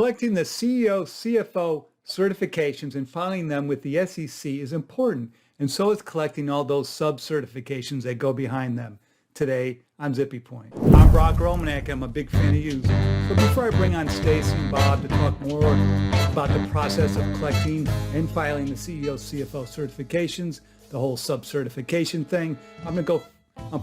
Collecting the CEO, CFO certifications and filing them with the SEC is important, and so is collecting all those sub-certifications that go behind them. Today on Zippy Point. I'm Broc Romanek. I'm a big fan of you. So before I bring on Stacey and Bob to talk more about the process of collecting and filing the CEO, CFO certifications, the whole sub-certification thing, I'm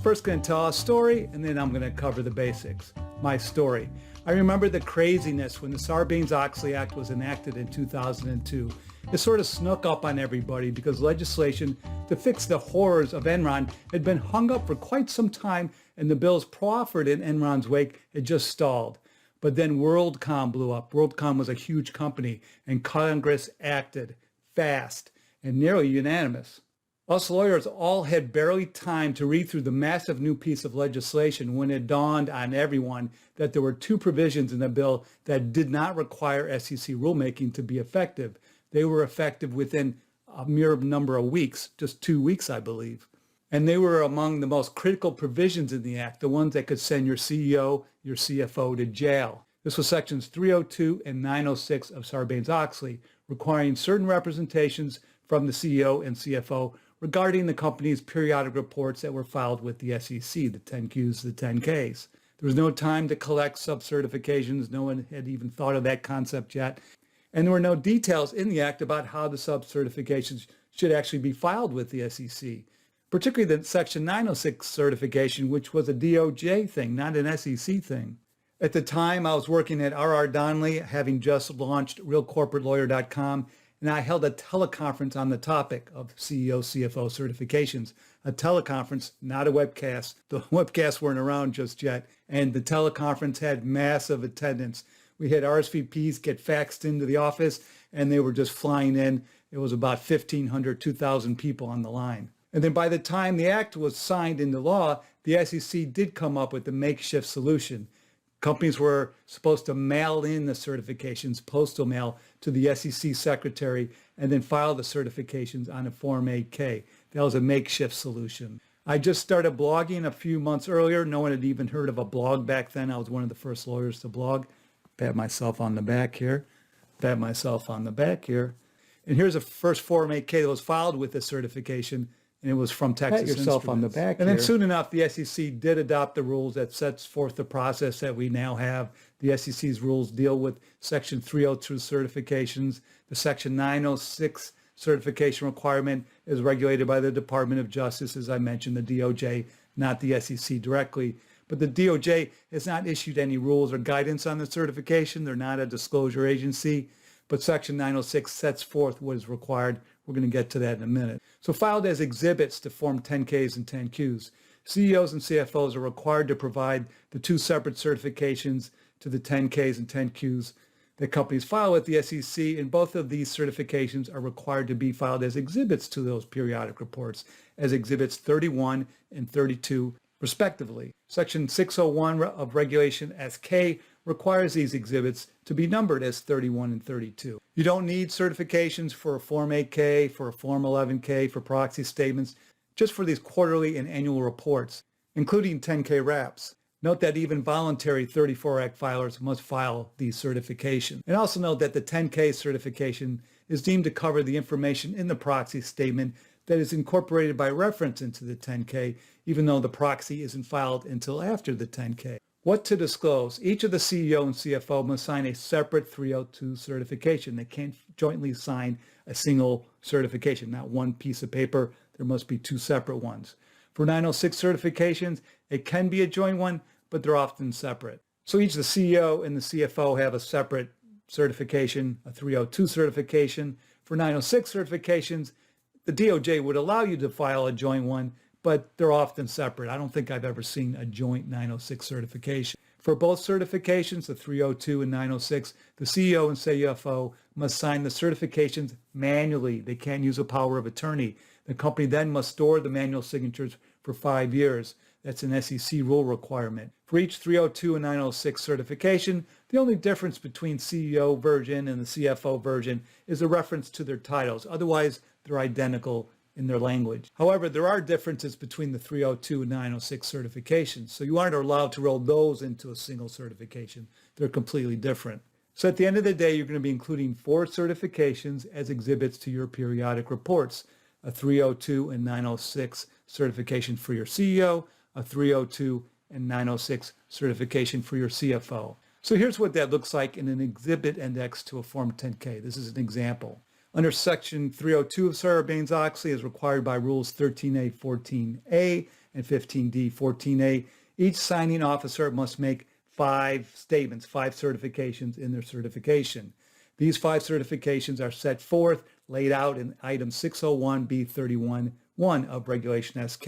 first going to tell a story, and then I'm going to cover the basics. My story. I remember the craziness when the Sarbanes-Oxley Act was enacted in 2002. It sort of snuck up on everybody because legislation to fix the horrors of Enron had been hung up for quite some time, and the bills proffered in Enron's wake had just stalled. But then WorldCom blew up. WorldCom was a huge company, and Congress acted fast and nearly unanimous. Us lawyers all had barely time to read through the massive new piece of legislation when it dawned on everyone that there were two provisions in the bill that did not require SEC rulemaking to be effective. They were effective within a mere number of weeks, just 2 weeks, I believe. And they were among the most critical provisions in the act, the ones that could send your CEO, your CFO to jail. This was sections 302 and 906 of Sarbanes-Oxley, requiring certain representations from the CEO and CFO regarding the company's periodic reports that were filed with the SEC, the 10Qs, the 10Ks. There was no time to collect sub-certifications. No one had even thought of that concept yet. And there were no details in the act about how the sub-certifications should actually be filed with the SEC, particularly the Section 906 certification, which was a DOJ thing, not an SEC thing. At the time, I was working at R.R. Donnelley, having just launched realcorporatelawyer.com, and I held a teleconference on the topic of CEO, CFO certifications. A teleconference, not a webcast. The webcasts weren't around just yet, and the teleconference had massive attendance. We had RSVPs get faxed into the office, and they were just flying in. It was about 1,500, 2,000 people on the line. And then by the time the act was signed into law, the SEC did come up with a makeshift solution. Companies were supposed to mail in the certifications, postal mail, to the SEC secretary, and then file the certifications on a Form 8K. That was a makeshift solution. I just started blogging a few months earlier. No one had even heard of a blog back then. I was one of the first lawyers to blog. Pat myself on the back here. Pat myself on the back here. And here's the first Form 8K that was filed with the certification, and it was from Texas Pat yourself on the back And then here. soon enough, the SEC did adopt the rules that sets forth the process that we now have. The SEC's rules deal with Section 302 certifications. The Section 906 certification requirement is regulated by the Department of Justice, as I mentioned, the DOJ, not the SEC directly. But the DOJ has not issued any rules or guidance on the certification. They're not a disclosure agency. But Section 906 sets forth what is required. We're going to get to that in a minute. So filed as exhibits to Form 10Ks and 10Qs. CEOs and CFOs are required to provide the two separate certifications to the 10Ks and 10Qs that companies file with the SEC, and both of these certifications are required to be filed as exhibits to those periodic reports, as exhibits 31 and 32, respectively. Section 601 of Regulation SK requires these exhibits to be numbered as 31 and 32. You don't need certifications for a Form 8K, for a Form 11K, for proxy statements, just for these quarterly and annual reports, including 10K wraps. Note that even voluntary 34 Act filers must file these certifications. And also note that the 10K certification is deemed to cover the information in the proxy statement that is incorporated by reference into the 10K, even though the proxy isn't filed until after the 10K. What to disclose? Each of the CEO and CFO must sign a separate 302 certification. They can't jointly sign a single certification, not one piece of paper. There must be two separate ones. For 906 certifications, it can be a joint one, but they're often separate. So each the CEO and the CFO have a separate certification, a 302 certification. For 906 certifications, the DOJ would allow you to file a joint one, but they're often separate. I don't think I've ever seen a joint 906 certification. For both certifications, the 302 and 906, the CEO and CFO must sign the certifications manually. They can't use a power of attorney. The company then must store the manual signatures for 5 years. That's an SEC rule requirement. For each 302 and 906 certification, the only difference between CEO version and the CFO version is a reference to their titles. Otherwise, they're identical in their language. However, there are differences between the 302 and 906 certifications, so you aren't allowed to roll those into a single certification. They're completely different. So at the end of the day, you're going to be including 4 certifications as exhibits to your periodic reports: a 302 and 906 certification for your CEO, a 302 and 906 certification for your CFO. So here's what that looks like in an exhibit index to a Form 10-K. This is an example. Under Section 302 of Sarbanes-Oxley, as required by Rules 13A, 14A, and 15D, 14A, each signing officer must make 5 statements, 5 certifications in their certification. These 5 certifications are set forth, laid out in Item 601B31.1 of Regulation SK.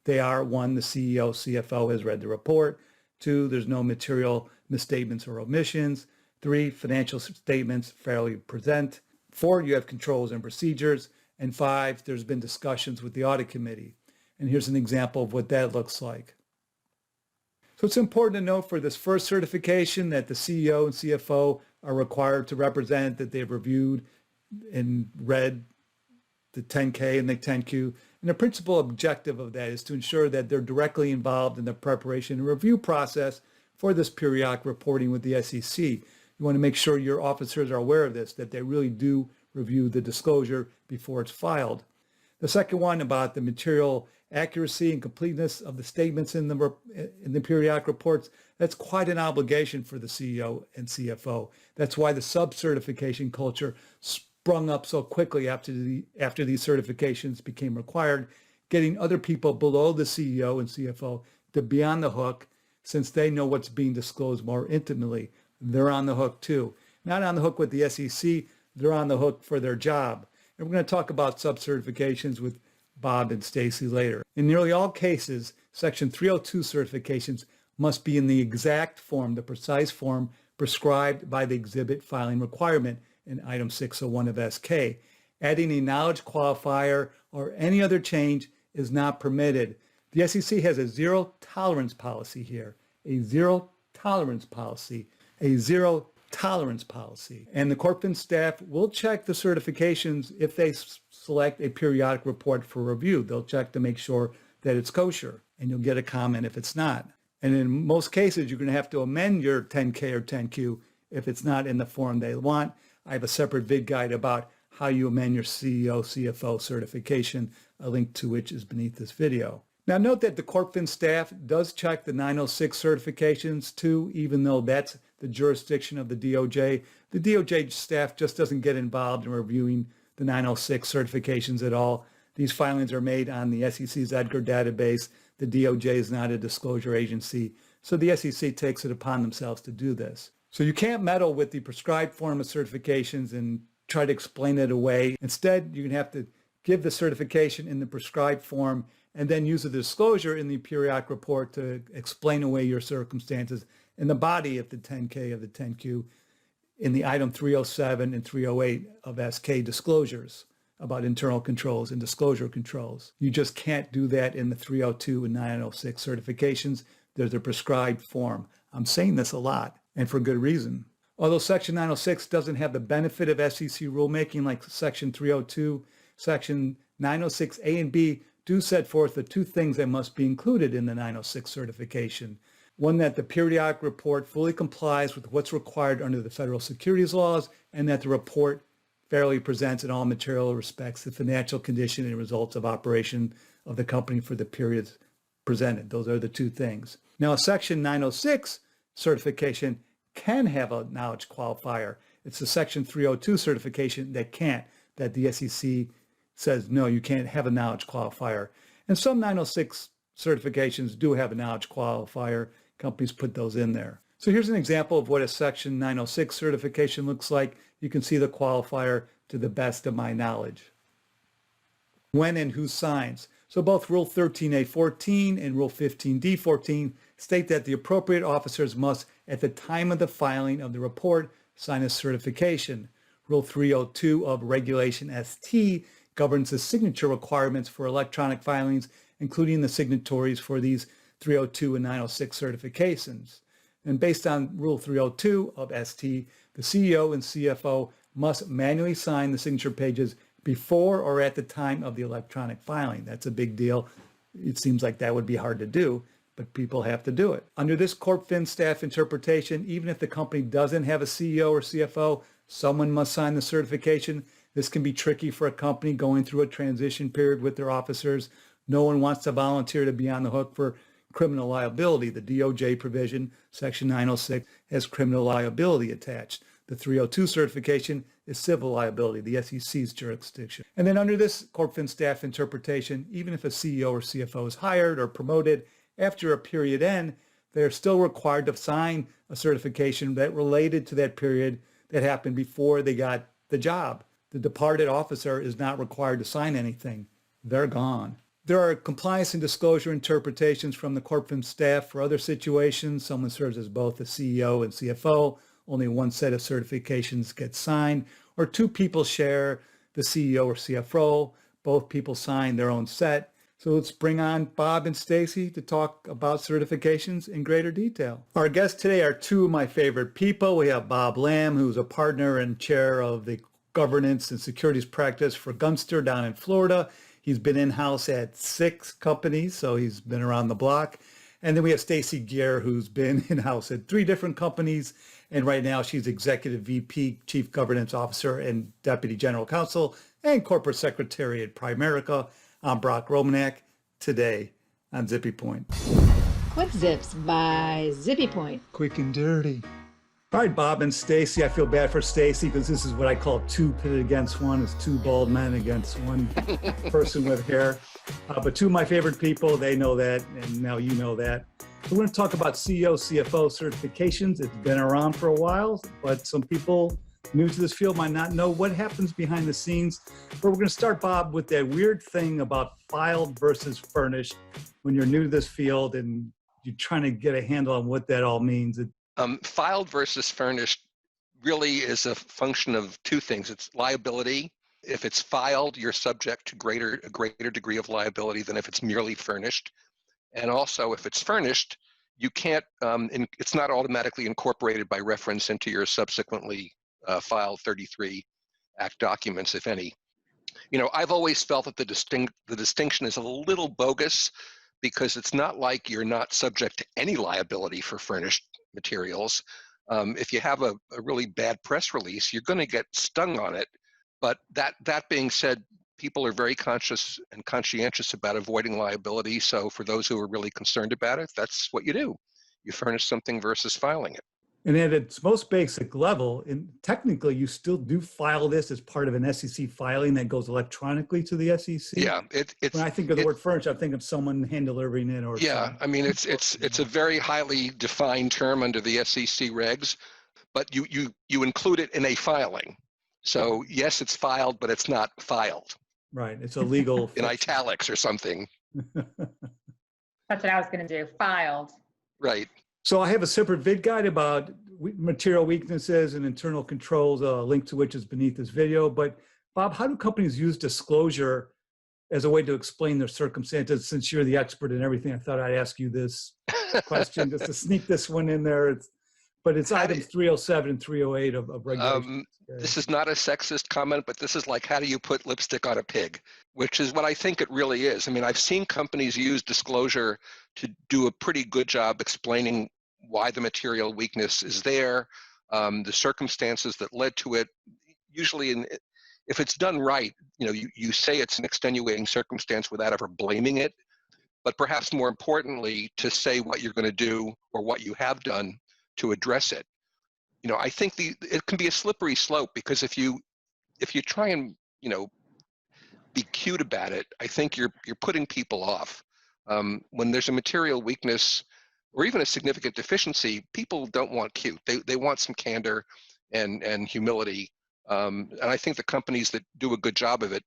They are: 1, the CEO, CFO has read the report; 2, there's no material misstatements or omissions; 3, financial statements fairly present; 4, you have controls and procedures; and 5, there's been discussions with the audit committee. And here's an example of what that looks like. So it's important to note for this first certification that the CEO and CFO are required to represent that they've reviewed and read the 10K and the 10Q. And the principal objective of that is to ensure that they're directly involved in the preparation and review process for this periodic reporting with the SEC. You want to make sure your officers are aware of this, that they really do review the disclosure before it's filed. The second one, about the material accuracy and completeness of the statements in the periodic reports, that's quite an obligation for the CEO and CFO. That's why the sub-certification culture sprung up so quickly after these certifications became required, getting other people below the CEO and CFO to be on the hook, since they know what's being disclosed more intimately. They're on the hook too. Not on the hook with the SEC, they're on the hook for their job. And we're going to talk about sub-certifications with Bob and Stacey later. In nearly all cases, Section 302 certifications must be in the exact form, the precise form prescribed by the exhibit filing requirement in Item 601 of SK. Adding a knowledge qualifier or any other change is not permitted. The SEC has a zero tolerance policy here, a zero tolerance policy, a zero tolerance policy. And the Corp Fin staff will check the certifications if they select a periodic report for review. They'll check to make sure that it's kosher, and you'll get a comment if it's not. And in most cases, you're going to have to amend your 10K or 10Q if it's not in the form they want. I have a separate vid guide about how you amend your CEO, CFO certification, a link to which is beneath this video. Now note that the Corp Fin staff does check the 906 certifications too, even though that's the jurisdiction of the DOJ. The DOJ staff just doesn't get involved in reviewing the 906 certifications at all. These filings are made on the SEC's Edgar database. The DOJ is not a disclosure agency, so the SEC takes it upon themselves to do this. So you can't meddle with the prescribed form of certifications and try to explain it away. Instead, you're going to have to give the certification in the prescribed form and then use a disclosure in the periodic report to explain away your circumstances in the body of the 10K of the 10Q in the Item 307 and 308 of SK disclosures about internal controls and disclosure controls. You just can't do that in the 302 and 906 certifications. There's a prescribed form. I'm saying this a lot, and for good reason. Although Section 906 doesn't have the benefit of SEC rulemaking like Section 302, Section 906A and B do set forth the 2 things that must be included in the 906 certification. One, that the periodic report fully complies with what's required under the federal securities laws, and that the report fairly presents in all material respects the financial condition and results of operation of the company for the periods presented. Those are the 2 things. Now, a Section 906 certification can have a knowledge qualifier. It's the Section 302 certification that can't, that the SEC says, no, you can't have a knowledge qualifier. And some 906 certifications do have a knowledge qualifier. Companies put those in there. So here's an example of what a Section 906 certification looks like. You can see the qualifier to the best of my knowledge. When and who signs. So both Rule 13A.14 and Rule 15D.14 state that the appropriate officers must, at the time of the filing of the report, sign a certification. Rule 302 of Regulation ST governs the signature requirements for electronic filings, including the signatories for these 302 and 906 certifications. And based on Rule 302 of ST, the CEO and CFO must manually sign the signature pages before or at the time of the electronic filing. That's a big deal. It seems like that would be hard to do, but people have to do it. Under this Corp Fin staff interpretation, even if the company doesn't have a CEO or CFO, someone must sign the certification. This can be tricky for a company going through a transition period with their officers. No one wants to volunteer to be on the hook for criminal liability. The DOJ provision, Section 906, has criminal liability attached. The 302 certification is civil liability, the SEC's jurisdiction. And then under this Corp Fin staff interpretation, even if a CEO or CFO is hired or promoted after a period end, they're still required to sign a certification that related to that period that happened before they got the job. The departed officer is not required to sign anything. They're gone. There are compliance and disclosure interpretations from the Corp Fin staff for other situations. Someone serves as both a CEO and CFO. Only one set of certifications gets signed, or two people share the CEO or CFO. Both people sign their own set. So let's bring on Bob and Stacey to talk about certifications in greater detail. Our guests today are two of my favorite people. We have Bob Lamm, who's a partner and chair of the governance and securities practice for Gunster down in Florida. He's been in-house at 6 companies, so he's been around the block. And then we have Stacey Geer, who's been in-house at 3 different companies. And right now she's Executive VP, Chief Governance Officer, and Deputy General Counsel, and Corporate Secretary at Primerica. I'm Broc Romanek, today on Zippy Point. Quick Zips by Zippy Point. Quick and dirty. All right, Bob and Stacey. I feel bad for Stacey because this is what I call 2 pitted against 1. It's 2 bald men against 1 person with hair. But 2 of my favorite people, they know that, and now you know that. We're going to talk about CEO, CFO certifications. It's been around for a while, but some people new to this field might not know what happens behind the scenes. But we're going to start, Bob, with that weird thing about filed versus furnished when you're new to this field and you're trying to get a handle on what that all means. Filed versus furnished really is a function of 2 things. It's liability. If it's filed, you're subject to a greater degree of liability than if it's merely furnished. And also, if it's furnished, you can't. It's not automatically incorporated by reference into your subsequently filed 33 Act documents, if any. You know, I've always felt that the distinction is a little bogus because it's not like you're not subject to any liability for furnished materials. If you have a really bad press release, you're going to get stung on it. But that being said, people are very conscious and conscientious about avoiding liability. So for those who are really concerned about it, that's what you do. You furnish something versus filing it. And at its most basic level, and technically you still do file this as part of an SEC filing that goes electronically to the SEC. Yeah, when I think of the word furnished, I think of someone hand delivering it or yeah, something. I mean it's a very highly defined term under the SEC regs, but you include it in a filing. So yes, it's filed, but it's not filed. Right, it's a legal in italics or something. That's what I was going to do. Filed. Right. So I have a separate vid guide about material weaknesses and internal controls, a link to which is beneath this video. But Bob, how do companies use disclosure as a way to explain their circumstances? Since you're the expert in everything, I thought I'd ask you this question just to sneak this one in there. But it's items 307 and 308 of regulations. This is not a sexist comment, but this is like, how do you put lipstick on a pig? Which is what I think it really is. I mean, I've seen companies use disclosure to do a pretty good job explaining why the material weakness is there, the circumstances that led to it. Usually, if it's done right, you know, you say it's an extenuating circumstance without ever blaming it, but perhaps more importantly, to say what you're going to do or what you have done to address it. You know, I think it can be a slippery slope because if you try and, you know, be cute about it, I think you're putting people off. When there's a material weakness or even a significant deficiency, people don't want cute. They want some candor and humility. And I think the companies that do a good job of it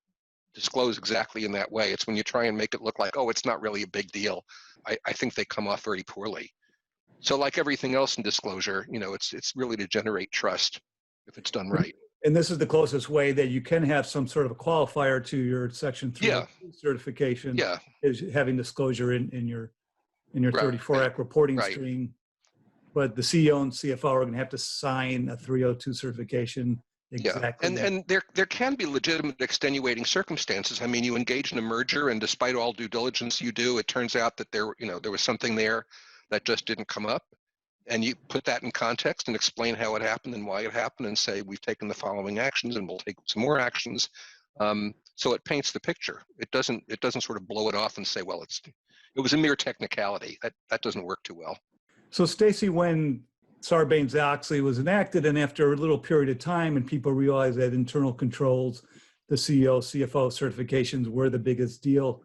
disclose exactly in that way. It's when you try and make it look like, oh, it's not really a big deal. I think they come off very poorly. So like everything else in disclosure, you know, it's really to generate trust if it's done right. And this is the closest way that you can have some sort of a qualifier to your Section 3 certification. Yeah. Is having disclosure in your 34 Act reporting stream. But the CEO and CFO are going to have to sign a 302 certification Exactly. And there can be legitimate extenuating circumstances. I mean, you engage in a merger, and despite all due diligence you do, it turns out that there was something there that just didn't come up, and you put that in context and explain how it happened and why it happened, and say we've taken the following actions, and we'll take some more actions. So it paints the picture. It doesn't sort of blow it off and say, well, it was a mere technicality. That doesn't work too well. So Stacey, when Sarbanes-Oxley was enacted, and after a little period of time, and people realized that internal controls, the CEO, CFO certifications were the biggest deal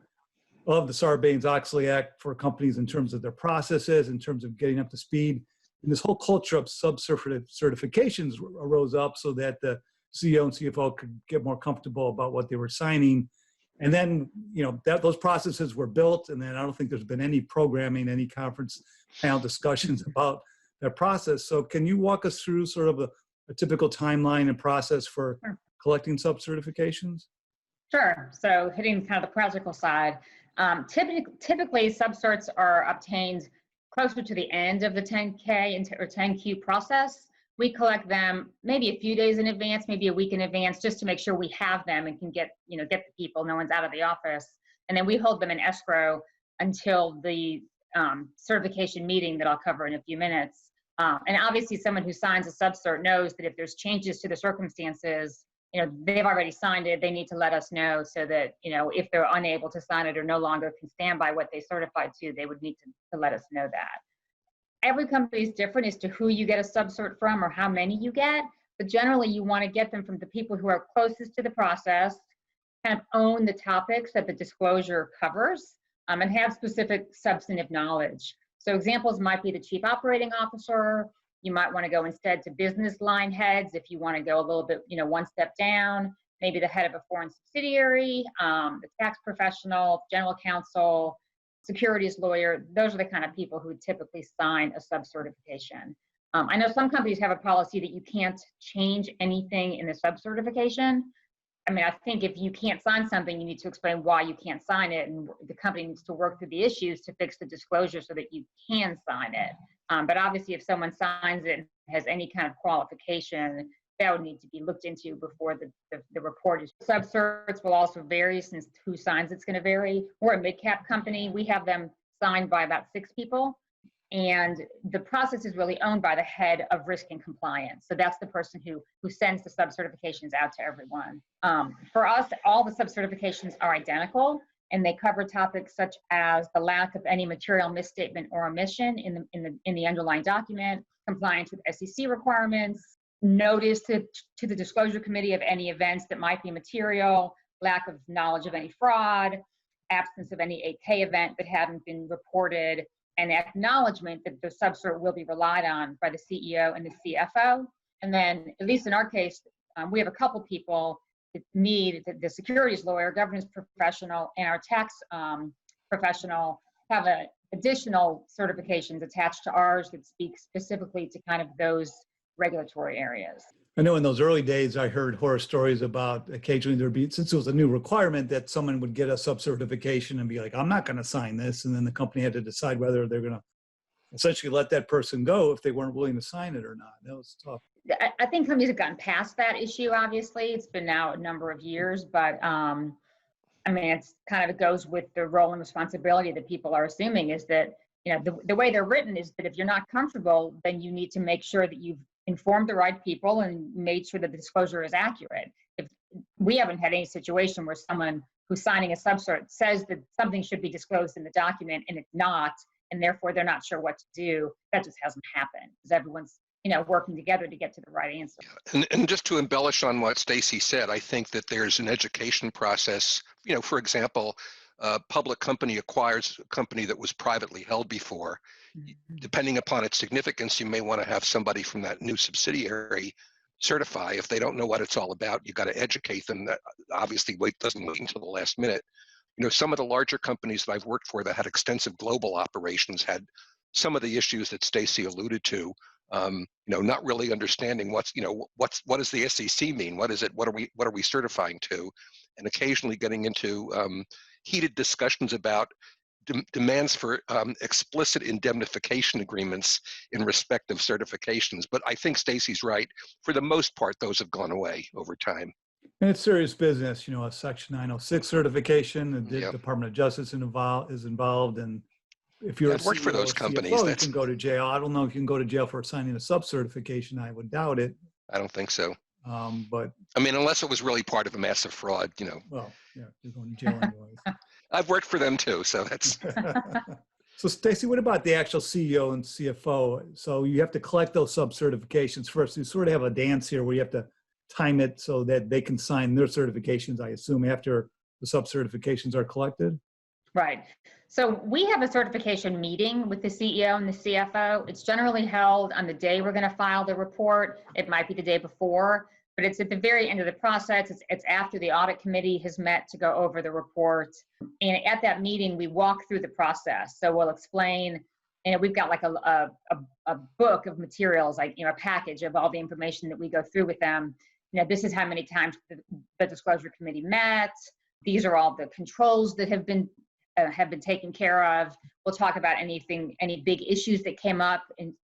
of the Sarbanes-Oxley Act for companies in terms of their processes, in terms of getting up to speed. And this whole culture of subcertifications arose up so that the CEO and CFO could get more comfortable about what they were signing. And then, those processes were built, and then I don't think there's been any programming, any conference panel discussions about that process. So can you walk us through sort of a typical timeline and process for collecting sub-certifications? Sure. So hitting kind of the practical side, typically subcerts are obtained closer to the end of the 10K or 10Q process. We collect them maybe a few days in advance, maybe a week in advance, just to make sure we have them and can get the people, no one's out of the office. And then we hold them in escrow until the certification meeting that I'll cover in a few minutes. And obviously someone who signs a subcert knows that if there's changes to the circumstances, they've already signed it, they need to let us know so that, if they're unable to sign it or no longer can stand by what they certified to, they would need to let us know that. Every company is different as to who you get a subcert from or how many you get, but generally you want to get them from the people who are closest to the process, kind of own the topics that the disclosure covers, and have specific substantive knowledge. So examples might be the chief operating officer. You might want to go instead to business line heads if you want to go a little bit, one step down, maybe the head of a foreign subsidiary, the tax professional, general counsel, securities lawyer. Those are the kind of people who would typically sign a sub-certification. I know some companies have a policy that you can't change anything in the sub-certification. I mean, I think if you can't sign something, you need to explain why you can't sign it, and the company needs to work through the issues to fix the disclosure so that you can sign it. But obviously, if someone signs it and has any kind of qualification, that would need to be looked into before the report is. Subcerts will also vary, since who signs it's going to vary. We're a mid-cap company. We have them signed by about 6 people. And the process is really owned by the head of risk and compliance. So that's the person who sends the sub-certifications out to everyone. For us, all the sub-certifications are identical, and they cover topics such as the lack of any material misstatement or omission in the underlying document, compliance with SEC requirements, notice to the disclosure committee of any events that might be material, lack of knowledge of any fraud, absence of any 8K event that hadn't been reported, and acknowledgement that the subcert will be relied on by the CEO and the CFO. And then, at least in our case, we have a couple people that need the securities lawyer, governance professional, and our tax professional have additional certifications attached to ours that speak specifically to kind of those regulatory areas. I know in those early days, I heard horror stories about occasionally there'd be, since it was a new requirement, that someone would get a sub-certification and be like, I'm not going to sign this. And then the company had to decide whether they're going to essentially let that person go if they weren't willing to sign it or not. That was tough. I think companies have gotten past that issue, obviously. It's been now a number of years, but I mean, it's kind of, it goes with the role and responsibility that people are assuming is that, the way they're written is that if you're not comfortable, then you need to make sure that you've informed the right people and made sure that the disclosure is accurate. If we haven't had any situation where someone who's signing a subcert says that something should be disclosed in the document and it's not, and therefore they're not sure what to do, that just hasn't happened because everyone's working together to get to the right answer. And just to embellish on what Stacey said, I think that there's an education process. For example, a public company acquires a company that was privately held before. Depending upon its significance, you may want to have somebody from that new subsidiary certify. If they don't know what it's all about, you got to educate them. That obviously doesn't wait until the last minute. Some of the larger companies that I've worked for that had extensive global operations had some of the issues that Stacey alluded to. Not really understanding what does the SEC mean? What is it? What are we certifying to? And occasionally getting into heated discussions about demands for explicit indemnification agreements in respect of certifications. But I think Stacey's right. For the most part, those have gone away over time. And it's serious business, a Section 906 certification, the Yeah. Department of Justice is involved. And if you're I've worked for those companies. CFO, you can go to jail. I don't know if you can go to jail for signing a sub-certification. I would doubt it. I don't think so. But I mean, unless it was really part of a massive fraud, well, yeah, you're going to jail anyways. I've worked for them too, so that's. So Stacey, what about the actual CEO and CFO? So you have to collect those sub-certifications first. You sort of have a dance here where you have to time it so that they can sign their certifications, I assume, after the sub-certifications are collected? Right. So we have a certification meeting with the CEO and the CFO. It's generally held on the day we're going to file the report. It might be the day before, but it's at the very end of the process. It's after the audit committee has met to go over the report. And at that meeting, we walk through the process. So we'll explain, and we've got like a book of materials, like, a package of all the information that we go through with them. This is how many times the disclosure committee met. These are all the controls that have been taken care of. We'll talk about any big issues that came up in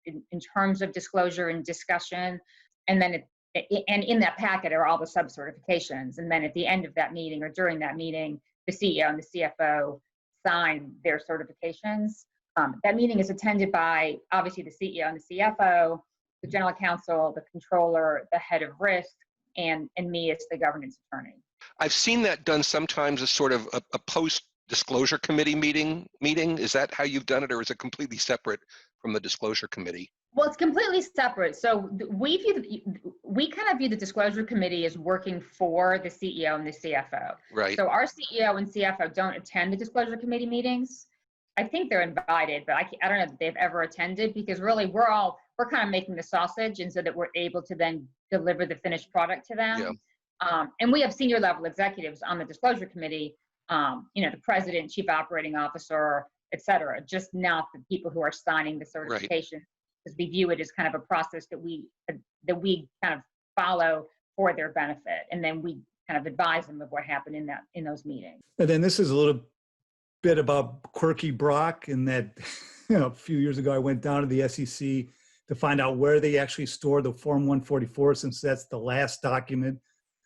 terms of disclosure and discussion. And then and in that packet are all the sub-certifications. And then at the end of that meeting or during that meeting, the CEO and the CFO sign their certifications. That meeting is attended by, obviously, the CEO and the CFO, the general counsel, the controller, the head of risk, and me as the governance attorney. I've seen that done sometimes as sort of a post-disclosure committee meeting. Is that how you've done it, or is it completely separate from the disclosure committee? Well, it's completely separate. So we kind of view the disclosure committee as working for the CEO and the CFO. Right. So our CEO and CFO don't attend the disclosure committee meetings. I think they're invited, but I don't know that they've ever attended, because really we're kind of making the sausage, and so that we're able to then deliver the finished product to them. Yeah. And we have senior level executives on the disclosure committee, the president, chief operating officer, et cetera, just not the people who are signing the certification. Right. Because we view it as kind of a process that we kind of follow for their benefit, and then we kind of advise them of what happened in those meetings. And then this is a little bit about quirky Broc, in that a few years ago I went down to the SEC to find out where they actually store the Form 144, since that's the last document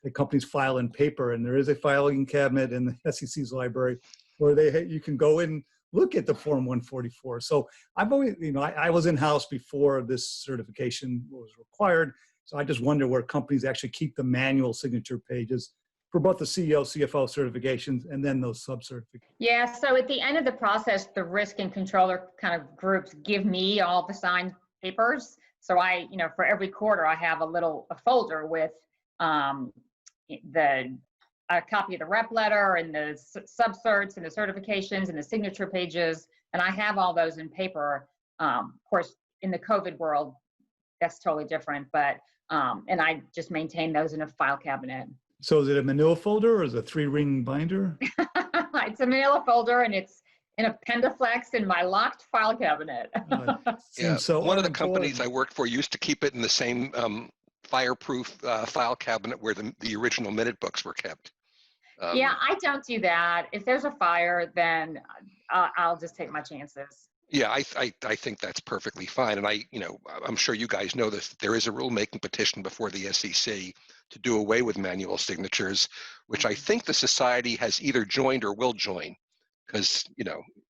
that companies file in paper, and there is a filing cabinet in the SEC's library where you can go in. Look at the Form 144. So I've always, I was in-house before this certification was required. So I just wonder where companies actually keep the manual signature pages for both the CEO, CFO certifications and then those sub-certifications. Yeah, so at the end of the process, the risk and controller kind of groups give me all the signed papers. So I, for every quarter, I have a folder with a copy of the rep letter and the sub-certs and the certifications and the signature pages. And I have all those in paper. Of course, in the COVID world, that's totally different, but, and I just maintain those in a file cabinet. So is it a manila folder or is it a 3-ring binder? It's a manila folder, and it's in a Pendaflex in my locked file cabinet. Yeah, so one of the companies I worked for used to keep it in the same fireproof file cabinet where the original minute books were kept. Yeah, I don't do that. If there's a fire, then I'll just take my chances. Yeah, I think that's perfectly fine. And I'm sure you guys know this, that there is a rulemaking petition before the SEC to do away with manual signatures, which I think the society has either joined or will join. Because,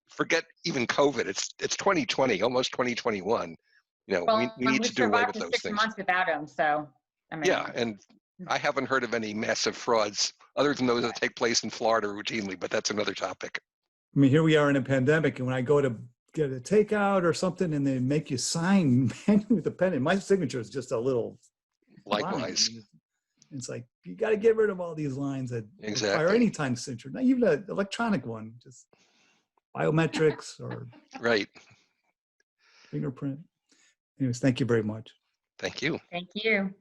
forget even COVID, it's 2020, almost 2021. We need to do away with those 6 things. months without them, so. Yeah, and I haven't heard of any massive frauds other than those that take place in Florida routinely, but that's another topic. I mean, here we are in a pandemic, and when I go to get a takeout or something and they make you sign manually with a pen, and my signature is just a little Likewise. line. It's like, you got to get rid of all these lines that require any time signature, not even an electronic one, just biometrics or right. fingerprint. Anyways, thank you very much. Thank you. Thank you.